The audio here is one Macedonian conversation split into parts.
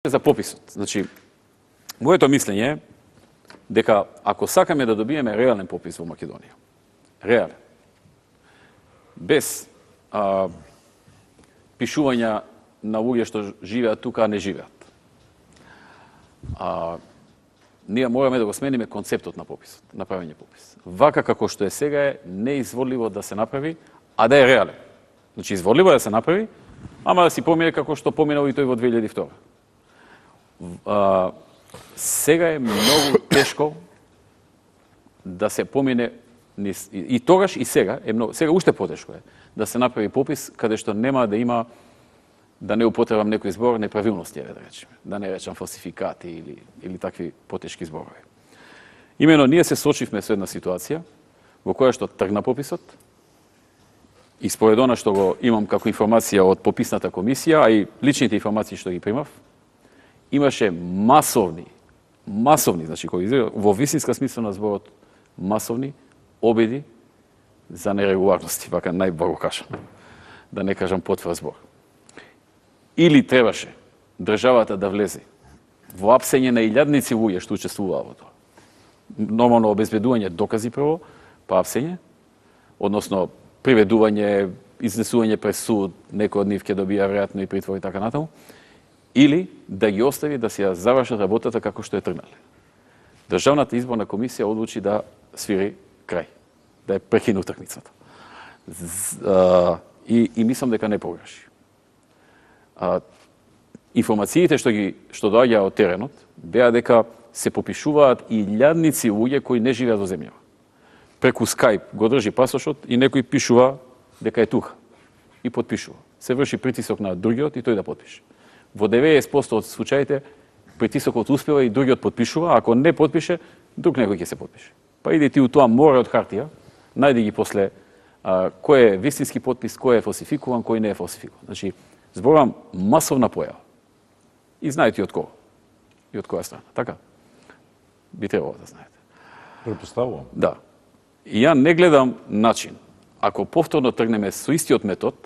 За пописот. Значи, моето мислење е дека ако сакаме да добиеме реален попис во Македонија, реален, без пишувања на луѓе што живеат тука, а не живеат, ние мораме да го смениме концептот на пописот, направење попис. Вака како што е сега е неизводливо да се направи, а да е реален. Значи, изводливо е да се направи, ама да си помине како што поминал и тој во 2002. Сега е многу тешко да се помине, и тогаш и сега е многу, сега уште потешко е да се направи попис каде што нема да има, да не употребам некој збор, неправилности, да речеме, да не речам фалсификати или такви потешки зборови. Имено ние се сочивме со една ситуација во која што тргна пописот и според она што го имам како информација од пописната комисија, а и личните информации што ги примав, имаше масовни, значи кои во вистинска смисла на зборот, масовни обиди за нерегуларности, вака најблаго кажам, да не кажам потврд збор. Или требаше државата да влезе во апсење на илјадници луѓе што учествуваа во тоа. Нормално обезбедување докази прво, па апсење, односно приведување, изнесување пред суд, некој од нив ќе добија веројатно и притвор и така натаму, или да ги остави да се ја завршат работата како што е тргнале. Државната изборна комисија одлучи да свири крај, да ја прекине утакмицата. И мислам дека не погреши. Информациите што доаѓаа од теренот беа дека се попишуваат илјадници луѓе кои не живеат во земјава. Преку Skype го држи пасошот и некој пишува дека е тука и потпишува. Се врши притисок на другиот и тој да потпише. Во 90% од случаите притисокот успева и другиот потпишува, ако не потпише, друг некој ќе се потпише. Па иди ти у тоа море од хартија, најди ги после кој е вистински потпис, кој е фалсификуван, кој не е фалсификуван. Значи, зборам масовна појава. И знаете и од кого. И од која страна. Така? Би требало да знаете. Предпоставувам. Да. И ја не гледам начин, ако повторно тргнеме со истиот метод,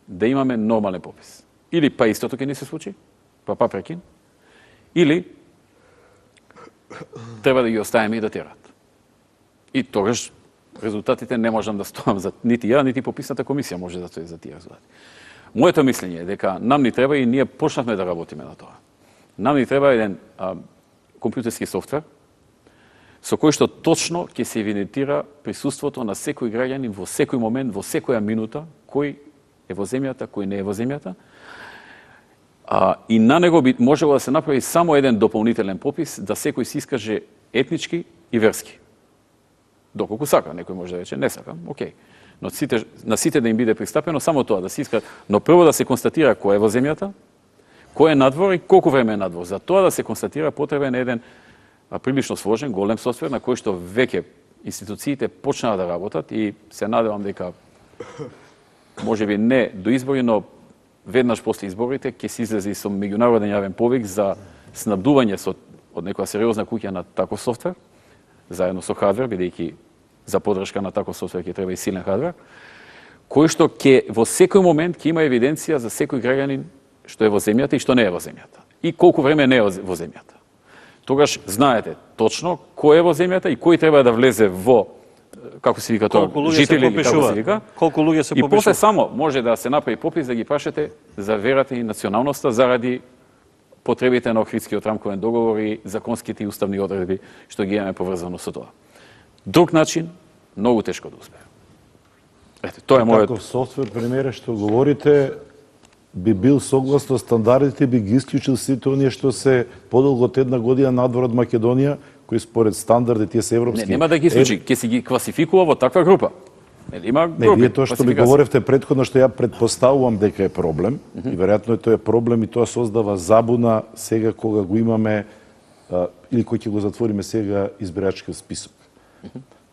да имаме нормален попис. Или па истото ќе ни се случи, па прекин, или треба да ги оставиме и да терат. И тогаш резултатите не можам да стоам за нити ја, нити пописната комисија може да стои за тие резултати. Моето мислење е дека нам ни треба, и ние почнавме да работиме на тоа, нам ни треба еден компјутерски софтвер со кој што точно ќе се евидентира присуството на секој граѓанин во секој момент, во секоја минута, кој е во земјата, кој не е во земјата. И на него би можело да се направи само еден дополнителен попис, да секој се искаже етнички и верски. Доколку сака, некој може да рече не сакам, окей. Но на сите да им биде пристапено само тоа, да се иска, но прво да се констатира кој е во земјата, кој е надвор и колку време е надвор. За тоа да се констатира потребен еден прилично сложен, голем софтвер на кој што веќе институциите почнаа да работат и се надевам дека можеби не до избори, но веднаш после изборите ќе се излезе и со меѓународен јавен повик за снабдување од некоја сериозна куќа на таков софтвер, заедно со хардвер, бидејќи за поддршка на таков софтвер ќе треба и силен хардвер, кој што ќе во секој момент ќе има евиденција за секој граѓанин што е во земјата и што не е во земјата. И колку време не е во земјата. Тогаш знаете точно кој е во земјата и кој треба да влезе во, како се вика тоа, жители или како се вика. Колку луѓе се попишуваат. И после само може да се направи попис да ги прашате за верата и националноста заради потребите на Охридскиот рамковен договор и законските и уставни одредби што ги имаме поврзано со тоа. Друг начин многу тешко да успее. Ете, тоа е мојот. Таков софтвер, примере што говорите, би бил согласно стандардите, би ги исклучил сите оние што се подолго од една година надвор од Македонија, кои според стандарди тие се европски. Не, нема да ги исклучи, ќе се ги класификува во таква група. Има групи. Не, вие тоа што ми говоревте претходно, што ја предпоставувам дека е проблем, и веројатно тоа е проблем и тоа создава забуна сега кога го имаме, или кој ќе го затвориме сега избирачкиот список.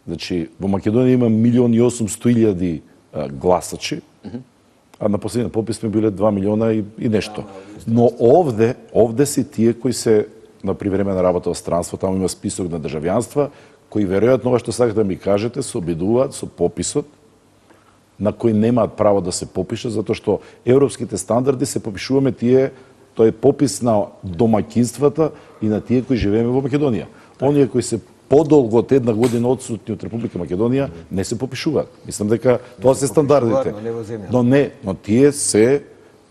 Значи, во Македонија има 1.800.000 гласачи, а на последниот попис сме биле 2 милиона и нешто. Но овде се тие кои се на привремена работа во странство, таму има список на државјанства, кои веројатно ова што сакате да ми кажете се обидуваат со пописот на кој немаат право да се попишат, затоа што европските стандарди се попишуваме тие Тоа е попис на домаќинствата и на тие кои живееме во Македонија. Оние кои се подолго од една година отсутни од Република Македонија не се попишуваат. Мислам дека тоа се стандардите. Но тие се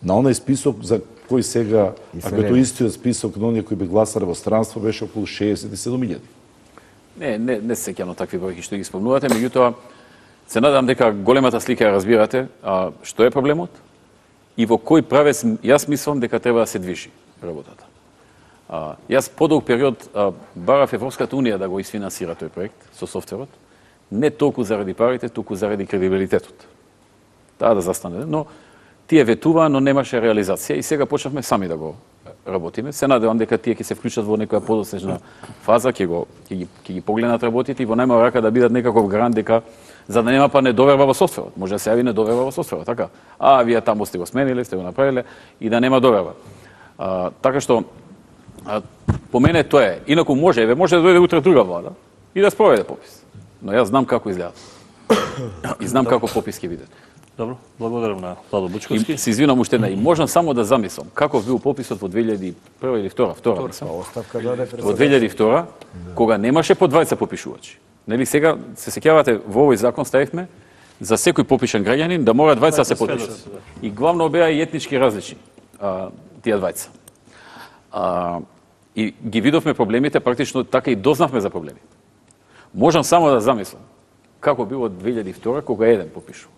на оној список за кој сега, ако е тоа истиот список на оние кои би гласале во странство, беше околу 67.000. Не се сеќам на такви бројки што ги спомнувате, меѓутоа се надам дека големата слика ја разбирате, што е проблемот и во кој правец јас мислам дека треба да се движи работата. Јас подолг период барав Европската унија да го изфинансира тој проект со софтверот, не толку заради парите, туку заради кредибилитетот. Таа да застане, но тие ветуваа, но немаше реализација и сега почнавме сами да го работиме. Се надевам дека тие ќе се вклучат во некоја подоснежна фаза, ќе ги погледнат работите и во најмала рака да бидат некаков гарант дека за да нема па недоверба во софтверот. Може да се јави недоверба во софтверот, така? Вие таму сте го смениле, сте го направиле и да нема доверба. Така што по мене тоа е. Инаку може да дојде утре друга влада и да спроведе попис. Но јас знам како изгледа. И знам како попис ќе биде. Добро, благодарам на Владо Бучковски. И се извинам уште една и можам само да замислам каков бил пописот во 2001 или втора, мислам. Во 2002 кога немаше по двајца попишувачи. Нели сега се сеќавате во овој закон ставивме за секој попишан граѓанин да мора двајца да се подпишат. И главно беа и етнички различни тие двајца. И ги видовме проблемите, практично така и дознавме за проблеми. Можам само да замислам како било 2002 кога еден попишува.